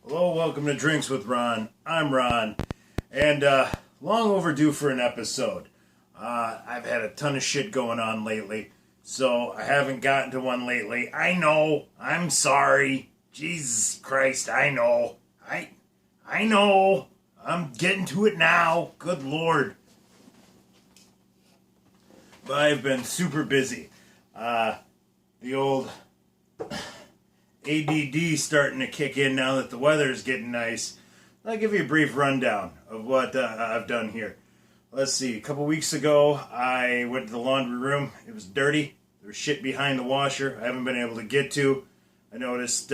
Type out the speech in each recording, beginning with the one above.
Hello, welcome to Drinks with Ron. I'm Ron, and long overdue for an episode. I've had a ton of shit going on lately, so I haven't gotten to one lately. I know. I'm sorry. Jesus Christ, I know. I know. I'm getting to it now. Good Lord. But I've been super busy. The old ADD starting to kick in now that the weather is getting nice. I'll give you a brief rundown of what I've done here. Let's see. A couple weeks ago, I went to the laundry room. It was dirty. There was shit behind the washer I haven't been able to get to. I noticed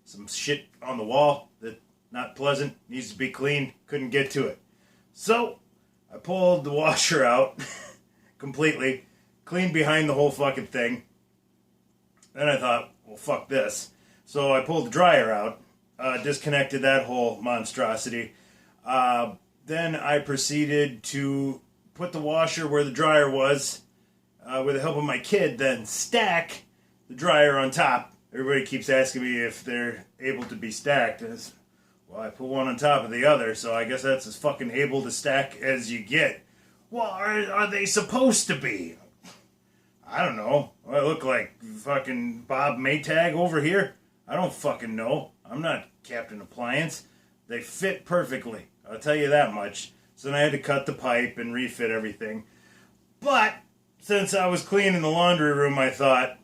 some shit on the wall that not pleasant, needs to be cleaned. Couldn't get to it. So, I pulled the washer out completely, cleaned behind the whole fucking thing. Then I thought, well, fuck this. So I pulled the dryer out, disconnected that whole monstrosity. Then I proceeded to put the washer where the dryer was, with the help of my kid, then stack the dryer on top. Everybody keeps asking me if they're able to be stacked. Well, I put one on top of the other, so I guess that's as fucking able to stack as you get. Well, are they supposed to be? I don't know. I look like fucking Bob Maytag over here. I don't fucking know. I'm not Captain Appliance. They fit perfectly. I'll tell you that much. So then I had to cut the pipe and refit everything. But since I was cleaning the laundry room, I thought,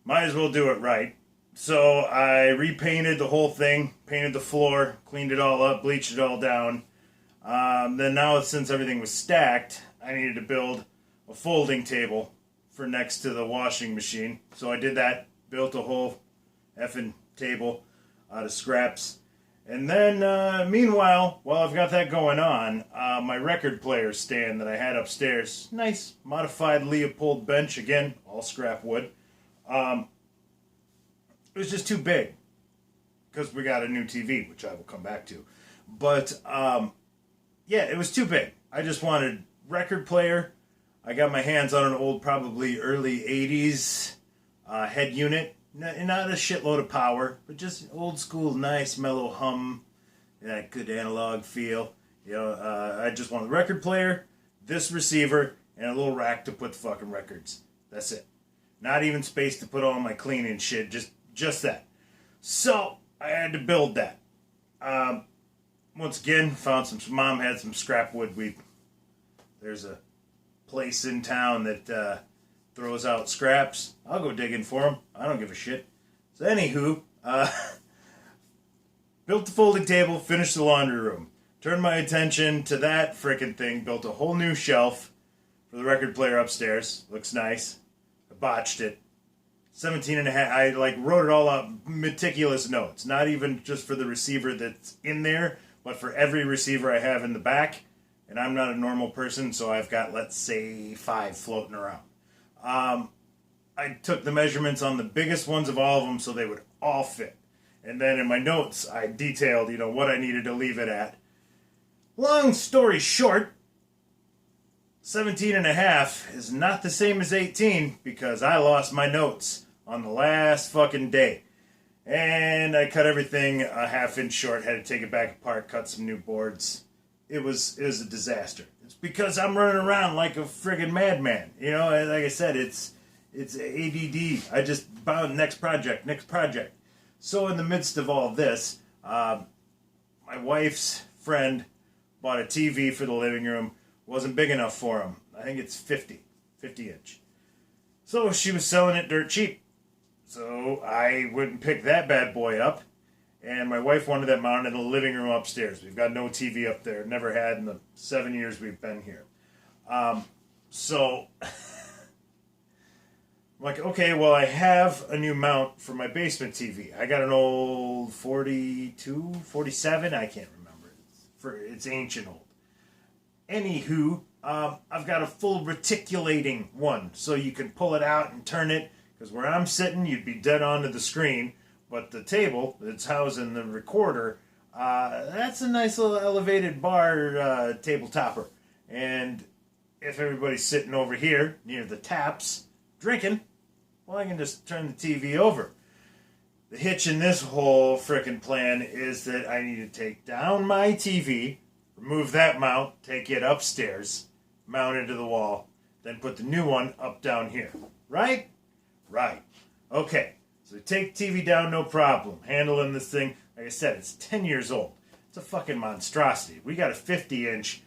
might as well do it right. So I repainted the whole thing, painted the floor, cleaned it all up, bleached it all down. Then now, since everything was stacked, I needed to build a folding table for next to the washing machine. So I did that, built a whole effing table out of scraps. And then, meanwhile, while I've got that going on, my record player stand that I had upstairs, nice modified Leopold bench, again, all scrap wood. It was just too big because we got a new TV, which I will come back to. But, yeah, it was too big. I just wanted record player. I got my hands on an old, probably early 80s head unit. Not a shitload of power, but just old school, nice, mellow hum. That good analog feel. You know, I just want a record player, this receiver, and a little rack to put the fucking records. That's it. Not even space to put all my cleaning shit. Just that. So, I had to build that. Once again, Mom had some scrap wood. There's a place in town that throws out scraps. I'll go digging for them. I don't give a shit. So anywho, built the folding table, finished the laundry room. Turned my attention to that frickin' thing. Built a whole new shelf for the record player upstairs. Looks nice. I botched it. 17 and a half. I wrote it all out. Meticulous notes. Not even just for the receiver that's in there, but for every receiver I have in the back. And I'm not a normal person, so I've got, let's say, 5 floating around. I took the measurements on the biggest ones of all of them so they would all fit. And then in my notes, I detailed, what I needed to leave it at. Long story short, 17 and a half is not the same as 18 because I lost my notes on the last fucking day. And I cut everything a half-inch short, had to take it back apart, cut some new boards. It was a disaster. It's because I'm running around like a friggin' madman. Like I said, it's ADD. I just bound next project. So in the midst of all this, my wife's friend bought a TV for the living room. Wasn't big enough for him. I think it's 50 inch. So she was selling it dirt cheap. So I went and picked that bad boy up. And my wife wanted that mounted in the living room upstairs. We've got no TV up there. Never had in the 7 years we've been here. So I'm like, okay, well, I have a new mount for my basement TV. I got an old 42, 47, I can't remember. It's ancient old. Anywho, I've got a full reticulating one. So you can pull it out and turn it. Because where I'm sitting, you'd be dead onto the screen. But the table that's housing the recorder, that's a nice little elevated bar table topper. And if everybody's sitting over here near the taps drinking, well, I can just turn the TV over. The hitch in this whole frickin' plan is that I need to take down my TV, remove that mount, take it upstairs, mount it to the wall, then put the new one up down here. Right? Right. Okay. So take the TV down, no problem. Handling this thing, like I said, it's 10 years old. It's a fucking monstrosity. We got a 50-inch.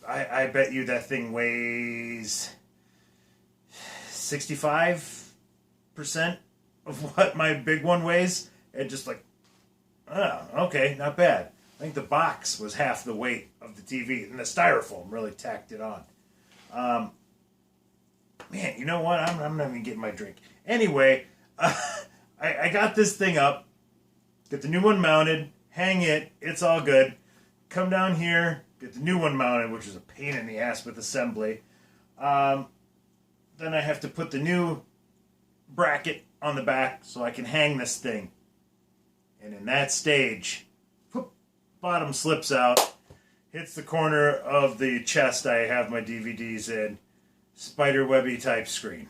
I bet you that thing weighs 65% of what my big one weighs. And just like, oh, okay, not bad. I think the box was half the weight of the TV. And the styrofoam really tacked it on. Man, you know what? I'm not even getting my drink. Anyway, I got this thing up. Get the new one mounted. Hang it. It's all good. Come down here. Get the new one mounted, which is a pain in the ass with assembly. Then I have to put the new bracket on the back so I can hang this thing. And in that stage, whoop, bottom slips out, hits the corner of the chest I have my DVDs in, spiderwebby type screen.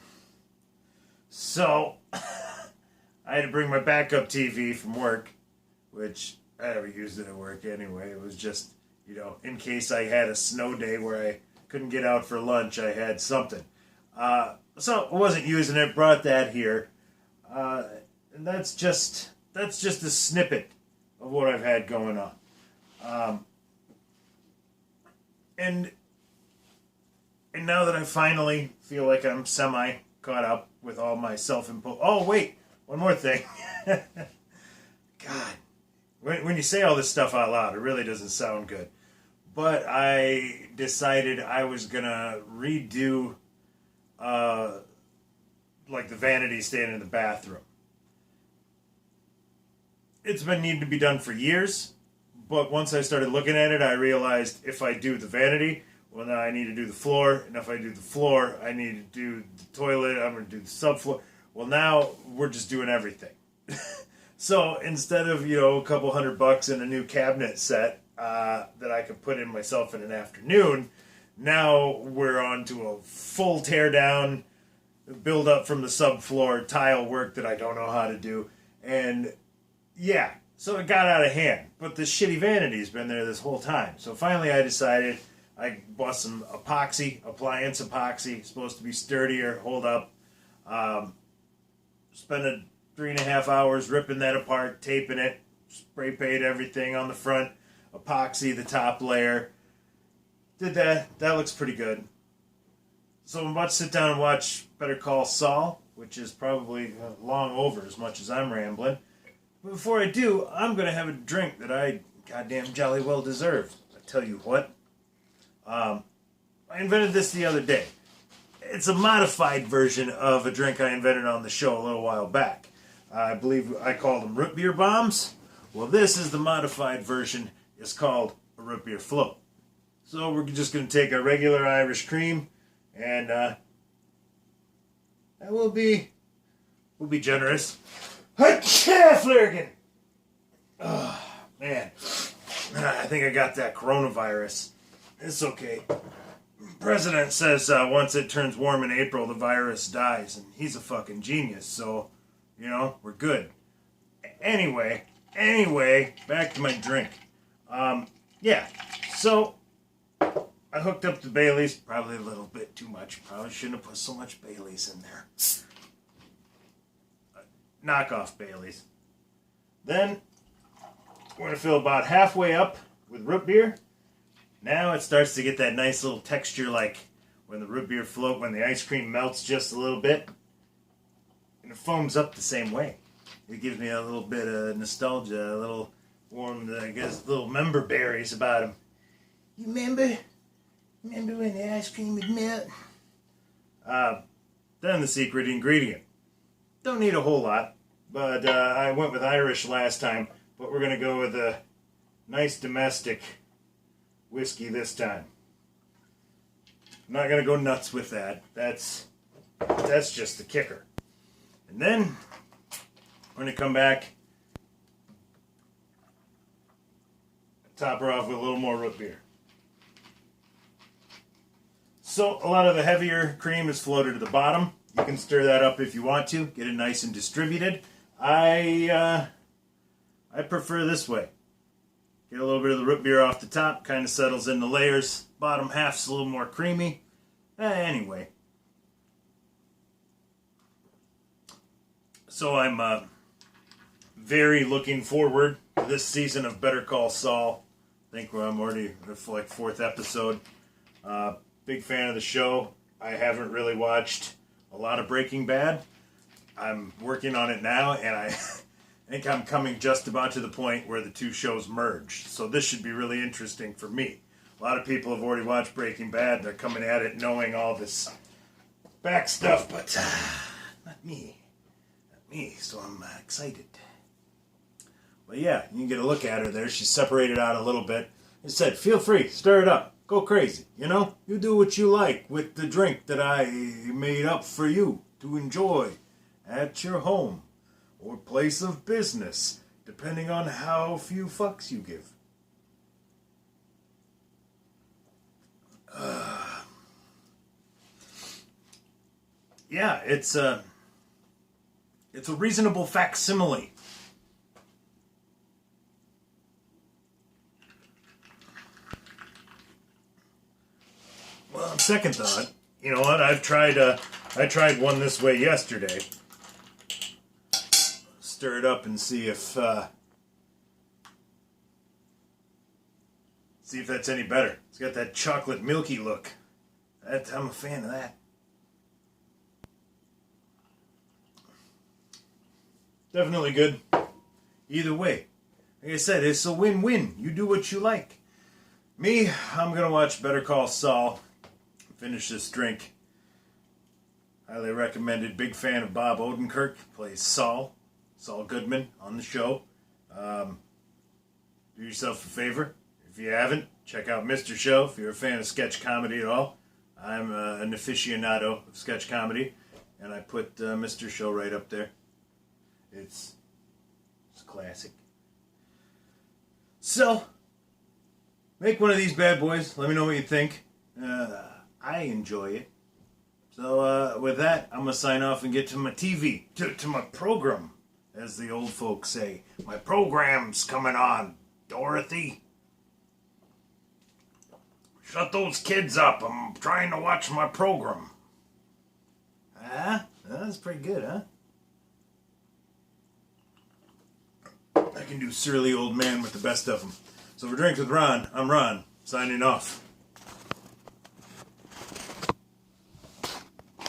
So, I had to bring my backup TV from work, which I never used it at work anyway. It was just, you know, in case I had a snow day where I couldn't get out for lunch, I had something. So I wasn't using it, brought that here. And that's just a snippet of what I've had going on. And now that I finally feel like I'm semi caught up with all my self-imposed... Oh, wait, one more thing. God, when you say all this stuff out loud, it really doesn't sound good. But I decided I was going to redo, like the vanity stand in the bathroom. It's been needing to be done for years, but once I started looking at it, I realized if I do the vanity, well, now I need to do the floor, and if I do the floor, I need to do the toilet, I'm going to do the subfloor. Well, now we're just doing everything. So instead of, you know, a couple $100 in a new cabinet set that I could put in myself in an afternoon, now we're on to a full tear down, build up from the subfloor, tile work that I don't know how to do, and yeah, so it got out of hand. But the shitty vanity's been there this whole time. So finally I decided I bought some epoxy, appliance epoxy, supposed to be sturdier, hold up. Spent 3.5 hours ripping that apart, taping it, spray paint everything on the front, epoxy the top layer. Did that. That looks pretty good. So I'm about to sit down and watch Better Call Saul, which is probably long over as much as I'm rambling. But before I do, I'm going to have a drink that I goddamn jolly well deserve. I tell you what. I invented this the other day. It's a modified version of a drink I invented on the show a little while back. I believe I called them root beer bombs. Well, this is the modified version. It's called a root beer float. So we're just going to take a regular Irish cream, and we'll be generous. Flurgan! Oh, man. I think I got that coronavirus. It's okay. President says once it turns warm in April, the virus dies, and he's a fucking genius, so, you know, we're good. Anyway, back to my drink. Yeah, so I hooked up the Baileys, probably a little bit too much. Probably shouldn't have put so much Baileys in there. Knockoff Baileys. Then we're going to fill about halfway up with root beer. Now it starts to get that nice little texture like when the root beer float, when the ice cream melts just a little bit. And it foams up the same way. It gives me a little bit of nostalgia, a little warm, I guess, little member berries about them. You remember when the ice cream would melt? Then the secret ingredient. Don't need a whole lot, but I went with Irish last time, but we're going to go with a nice domestic whiskey this time. I'm not going to go nuts with that. That's just the kicker. And then we're going to come back, top her off with a little more root beer. So a lot of the heavier cream is floated to the bottom. You can stir that up if you want to, get it nice and distributed. I prefer this way. Get a little bit of the root beer off the top, kind of settles in the layers. Bottom half's a little more creamy. Anyway. So I'm very looking forward to this season of Better Call Saul. I think I'm already like fourth episode. Big fan of the show. I haven't really watched a lot of Breaking Bad. I'm working on it now, and I think I'm coming just about to the point where the two shows merge. So this should be really interesting for me. A lot of people have already watched Breaking Bad. They're coming at it knowing all this back stuff, but not me. Not me, so I'm excited. But yeah, you can get a look at her there. She's separated out a little bit. I said, feel free, stir it up. Go crazy, you know? You do what you like with the drink that I made up for you to enjoy at your home or place of business, depending on how few fucks you give. Yeah, it's a reasonable facsimile. Well, on second thought, you know what? I tried one this way yesterday. Stir it up and see if that's any better. It's got that chocolate milky look. I'm a fan of that. Definitely good. Either way. Like I said, it's a win-win. You do what you like. Me, I'm going to watch Better Call Saul. Finish this drink. Highly recommended. Big fan of Bob Odenkirk. Plays Saul Goodman on the show. Do yourself a favor. If you haven't, check out Mr. Show. If you're a fan of sketch comedy at all. I'm an aficionado of sketch comedy. And I put Mr. Show right up there. It's classic. So, make one of these bad boys. Let me know what you think. I enjoy it. So with that, I'm going to sign off and get to my TV, to my program, as the old folks say. My program's coming on, Dorothy. Shut those kids up. I'm trying to watch my program. That's pretty good, huh? I can do surly old man with the best of them. So for Drinks with Ron, I'm Ron, signing off.